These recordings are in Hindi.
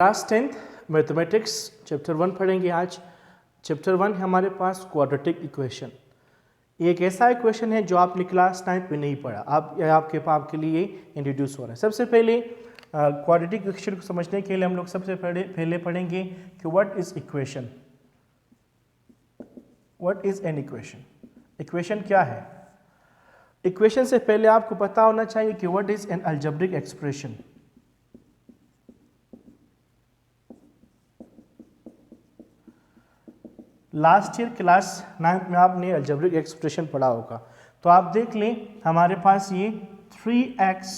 क्लास 10th मैथमेटिक्स चैप्टर 1 पढ़ेंगे आज। चैप्टर 1 है हमारे पास क्वाड्रेटिक इक्वेशन। ये एक ऐसा इक्वेशन है जो आपने क्लास 9th में नहीं पढ़ा, आपके लिए इंट्रोड्यूस हो रहा है। सबसे पहले क्वाड्रेटिक इक्वेशन को समझने के लिए हम लोग सबसे पहले पढ़ेंगे कि what is equation. What is an equation? Equation क्या है? इक्वेशन से पहले आपको पता होना चाहिए कि what is an algebraic expression. Last year class 9th में आपने अलजेब्रिक एक्सप्रेशन पढ़ा होगा, तो आप देख लें हमारे पास ये 3x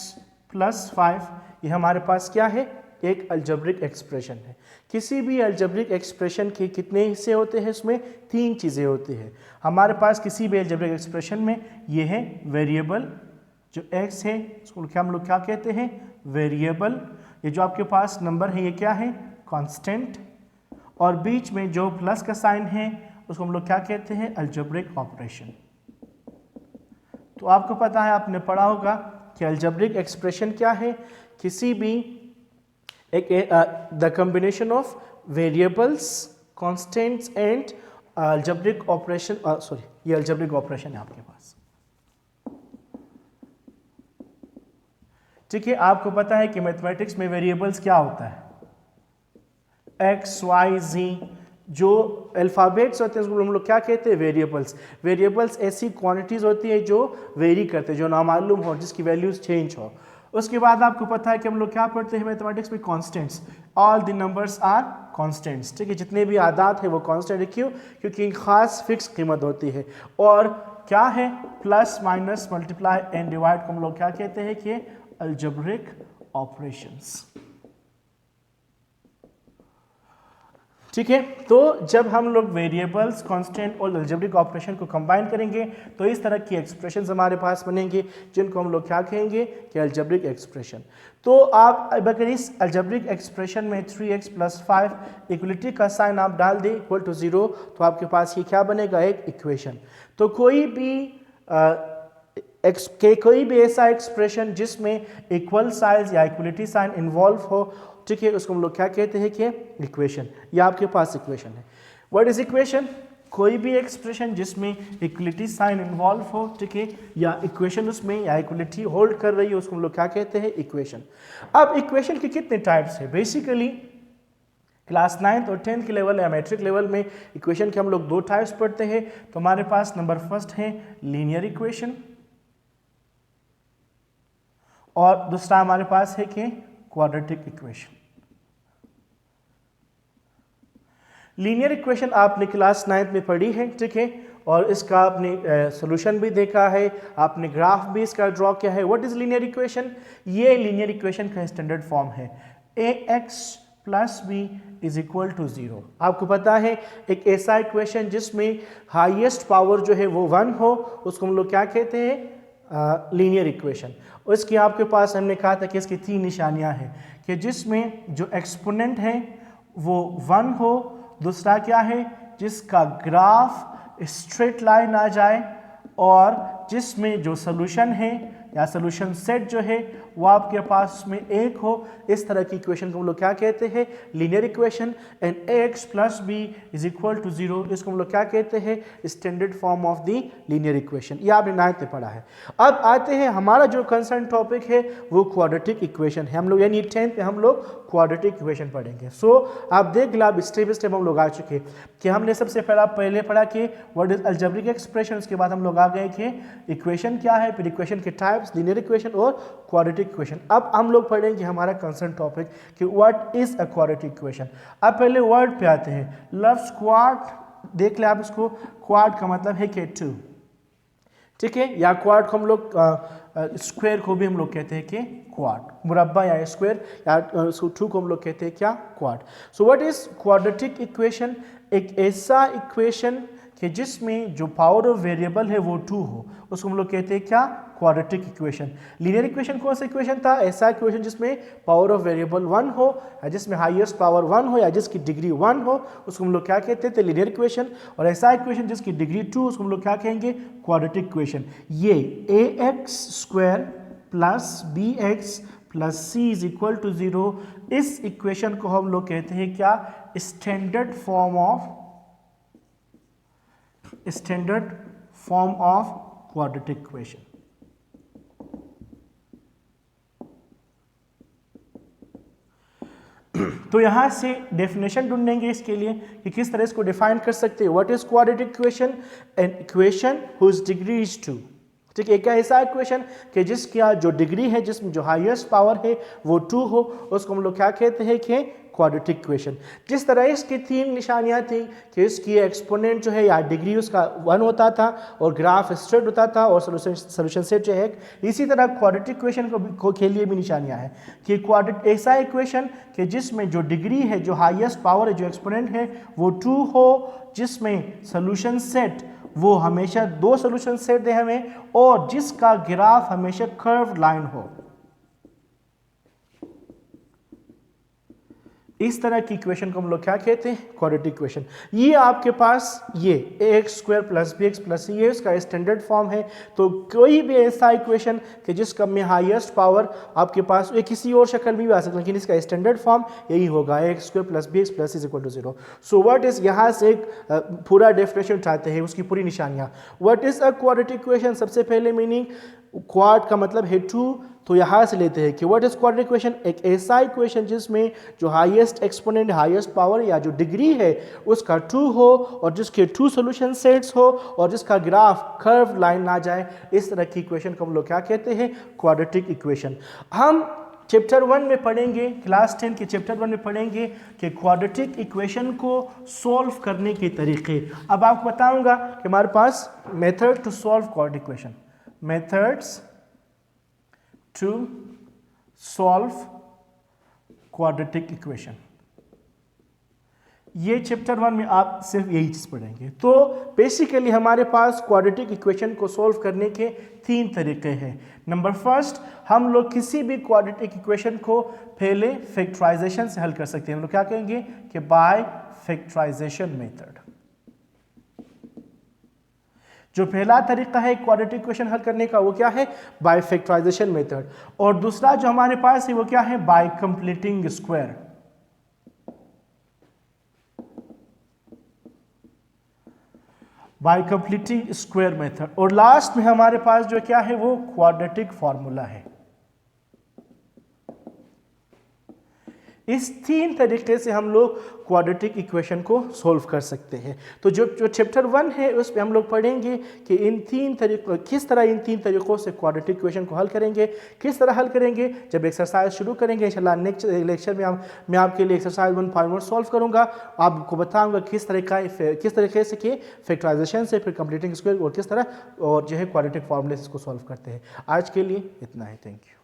+ 5 ये हमारे पास क्या है? एक अलजेब्रिक एक्सप्रेशन है। किसी भी अलजेब्रिक एक्सप्रेशन के कितने हिस्से होते हैं? इसमें 3 चीज़ें होती हैं हमारे पास। किसी भी अलजेब्रिक एक्सप्रेशन में ये है वेरिएबल, जो x है उसको क्या हम लोग क्या कहते हैं? वेरिएबल। ये जो आपके पास नंबर है ये क्या है? कांस्टेंट। और बीच में जो प्लस का साइन है उसको हम लोग क्या कहते हैं? Algebraic operation. तो आपको पता है, आपने पढ़ा होगा कि अलजेब्रिक एक्सप्रेशन क्या है? किसी भी the combination of variables, constants and algebraic operation. ये अलजेब्रिक ऑपरेशन है आपके पास। ठीक है, आपको पता है कि मैथमेटिक्स में वेरिएबल्स क्या होता है? x, y, z, जो अल्फ़ाबेट्स होते हैं उसको हम लोग क्या कहते हैं? वेरिएबल्स। वेरिएबल्स ऐसी क्वांटिटीज़ होती है जो वेरी करते हैं, जो नामालूम हो, जिसकी वैल्यूज चेंज हो। उसके बाद आपको पता है कि हम लोग क्या पढ़ते हैं मैथमेटिक्स में? Constants. All the numbers are constants. ठीक है, जितने भी आदात है वो कांस्टेंट है। क्यों? क्योंकि एक खास फिक्स कीमत होती है। और क्या है? Plus, minus, multiply and divide को हम लोग क्या कहते हैं? कि अलजेब्रिक ऑपरेशंस। ठीक है, तो जब हम लोग वेरिएबल्स, कांस्टेंट और अलजेब्रिक ऑपरेशन को कंबाइन करेंगे तो इस तरह की एक्सप्रेशंस हमारे पास बनेंगे, जिनको हम लोग क्या कहेंगे? कि अलजेब्रिक एक्सप्रेशन। तो आप अगर इस अलजेब्रिक एक्सप्रेशन में 3x + 5 इक्वलिटी का साइन आप डाल दें इक्वल टू 0, तो आपके पास ये क्या बनेगा? एक इक्वेशन। तो कोई भी ऐसा एक्सप्रेशन जिसमें इक्वल साइज या इक्वलिटी साइन इन्वॉल्व हो, ठीक है, उसको हम लोग क्या कहते हैं? कि इक्वेशन। या आपके पास इक्वेशन है। What is equation? कोई भी एक्सप्रेशन जिसमें इक्वलिटी साइन इन्वॉल्व हो, ठीक है, या इक्वेशन उसमें या इक्वलिटी होल्ड कर रही हो, उसको हम लोग क्या कहते हैं? इक्वेशन। अब इक्वेशन के कितने टाइप्स है? बेसिकली क्लास 9th और 10th के लेवल या मैट्रिक लेवल में इक्वेशन के हम लोग 2 टाइप्स पढ़ते हैं। तो हमारे पास नंबर फर्स्ट है लीनियर इक्वेशन, और दूसरा हमारे पास है कि क्वाड्रेटिक इक्वेशन। लीनियर इक्वेशन आपने क्लास 9th में पढ़ी है, ठीक है, और इसका आपने सॉल्यूशन भी देखा है, आपने ग्राफ भी इसका ड्रॉ किया है। What is linear equation? ये लीनियर इक्वेशन का स्टैंडर्ड फॉर्म है ax + b = 0। आपको पता है एक ऐसा इक्वेशन जिसमें हाईएस्ट पावर जो है वो 1 हो, उसको हम लोग क्या कहते हैं? Linear equation. उसकी आपके पास हमने कहा था कि इसकी 3 निशानियां हैं, कि जिसमें जो एक्सपोनेंट है वो 1 हो, दूसरा क्या है? जिसका ग्राफ स्ट्रेट लाइन आ जाए, और जिसमें जो सोल्यूशन है या सोल्यूशन सेट जो है वो आपके पास में 1 हो। इस तरह की इक्वेशन को हम लोग क्या कहते हैं? Linear equation. And ax + b = 0, इसको हम लोग क्या कहते हैं? Standard form of the linear equation. ये आपने 9th में पढ़ा है। अब आते हैं, हमारा जो कंसर्न टॉपिक है वो क्वाड्रेटिक इक्वेशन है। हम लोग यानी 10th में हम लोग क्वाड्रेटिक इक्वेशन पढ़ेंगे। सो आप देख लो, अब स्टेप बाय स्टेप हम लोग आ चुके कि हमने सबसे पहले पढ़ा कि व्हाट इज अलजेब्रिक एक्सप्रेशन। उसके बाद हम लोग आ गए कि इक्वेशन क्या है, फिर इक्वेशन के टाइप्स, लीनियर इक्वेशन और क्वाड्रेटिक इक्वेशन। अब हम लोग पढ़ेंगे हमारा कंसर्न टॉपिक कि what is a quadratic equation. अब पहले वर्ड पे आते हैं। लफ्ज क्वाड, देख ले आप इसको। क्वाड का मतलब है कि 2, ठीक है, या क्वाड को हम लोग स्क्वायर को भी हम लोग कहते हैं कि क्वाड, मुरब्बा या स्क्वायर, या 2 को हम लोग कहते हैं क्या? Quad. So what is quadratic equation? एक ऐसा इक्वेशन कि जिसमें जो पावर ऑफ वेरिएबल है वो 2 हो, उसको हम लोग कहते हैं क्या? Quadratic equation. लीनियर इक्वेशन कौन सा इक्वेशन था? ऐसा इक्वेशन जिसमें पावर ऑफ वेरिएबल 1 हो, या जिसमें हाईएस्ट पावर 1 हो, या जिसकी डिग्री 1 हो, उसको हम लोग क्या कहते थे? Linear equation. और ऐसा इक्वेशन जिसकी डिग्री 2, उसको हम लोग क्या कहेंगे? Quadratic equation. ये ax² + bx plus C is equal to 0। इस इक्वेशन को हम लोग कहते हैं क्या, standard form of quadratic equation. तो यहां से डेफिनेशन ढूंढेंगे इसके लिए कि किस तरह इसको डिफाइन कर सकते हैं। What is quadratic equation? An equation whose degree is 2। ठीक है, एक ऐसा इक्वेशन कि जिसका जो डिग्री है, जिसमें जो हाईएस्ट पावर है वो 2 हो, उसको हम लोग क्या कहते हैं कि क्वाड्रेटिक इक्वेशन। जिस तरह इसकी 3 निशानियां थी कि इसकी एक्सपोनेंट जो है या डिग्री उसका 1 होता था और ग्राफ स्ट्रेट होता था और सोल्यूशन सेट जो है, इसी तरह क्वाड्रेटिक इक्वेशन के लिए भी निशानियां हैं कि क्वाड्रेटिक ऐसा इक्वेशन कि जिसमें जो डिग्री है, जो हाईएस्ट पावर है, जो एक्सपोनेंट है वो 2 हो, जिसमें सोल्यूशन सेट वो हमेशा 2 सोल्यूशन सेट दे हमें, और जिसका ग्राफ हमेशा कर्व लाइन हो। इस तरह की इक्वेशन को हम लोग क्या कहते हैं, क्वाड्रेटिक इक्वेशन। ये आपके पास ये ax square plus bx plus c है, इसका स्टैंडर्ड फॉर्म है। तो कोई भी ऐसा इक्वेशन कि जिसका में हाईएस्ट पावर आपके पास, ये किसी और शक्ल में भी आ सकता है, लेकिन इसका स्टैंडर्ड फॉर्म यही होगा, ax square plus bx plus c is equal to 0। So what is, यहाँ से एक पूरा डेफिनेशन उठाते हैं, उसकी पूरी निशानियाँ। What is a quadratic equation? सबसे पहले मीनिंग, क्वाड का मतलब है 2, तो यहाँ से लेते हैं कि व्हाट इज क्वाड्रेटिक इक्वेशन? एक ऐसा इक्वेशन जिसमें जो हाईएस्ट एक्सपोनेंट, हाईएस्ट पावर या जो डिग्री है उसका 2 हो, और जिसके 2 सॉल्यूशन सेट्स हो, और जिसका ग्राफ कर्व लाइन ना जाए, इस तरह की इक्वेशन को हम लोग क्या कहते हैं, क्वाड्रेटिक इक्वेशन। हम चैप्टर 1 में पढ़ेंगे, क्लास 10 के चैप्टर 1 में पढ़ेंगे कि क्वाड्रेटिक इक्वेशन को सॉल्व करने के तरीके। अब आपको बताऊंगा कि हमारे पास method to solve quadratic equation, methods to solve quadratic equation। ये चैप्टर 1 में आप सिर्फ यही चीज पढ़ेंगे। तो बेसिकली हमारे पास क्वाड्रेटिक इक्वेशन को सॉल्व करने के 3 तरीके हैं। नंबर फर्स्ट, हम लोग किसी भी क्वाड्रेटिक इक्वेशन को पहले फैक्टराइजेशन से हल कर सकते हैं। हम लोग क्या कहेंगे कि बाय फैक्टराइजेशन मेथड। जो पहला तरीका है क्वाड्रेटिक इक्वेशन हल करने का, वो क्या है, बाय फैक्टराइजेशन मेथड। और दूसरा जो हमारे पास है वो क्या है, bye completing square. Bye completing square method. और लास्ट में हमारे पास जो क्या है वो क्वाड्रेटिक फॉर्मूला है। इस 3 तरीके से हम लोग क्वाड्रेटिक इक्वेशन को सॉल्व कर सकते हैं। तो जो चैप्टर 1 है उस पे हम लोग पढ़ेंगे कि इन 3 तरीकों, किस तरह इन 3 तरीकों से क्वाड्रेटिक इक्वेशन को हल करेंगे, किस तरह हल करेंगे। जब एक्सरसाइज शुरू करेंगे इंशाल्लाह नेक्स्ट लेक्चर में मैं आपके लिए एक्सरसाइज 1 फॉर्मूला सॉल्व करूंगा, आपको बताऊंगा किस तरीके से कि फैक्टराइजेशन से फिर कंप्लीटिंग स्क्वायर और किस तरह और जो है क्वाड्रेटिक फॉर्मूले इसको सॉल्व करते हैं। आज के लिए इतना है, थैंक यू।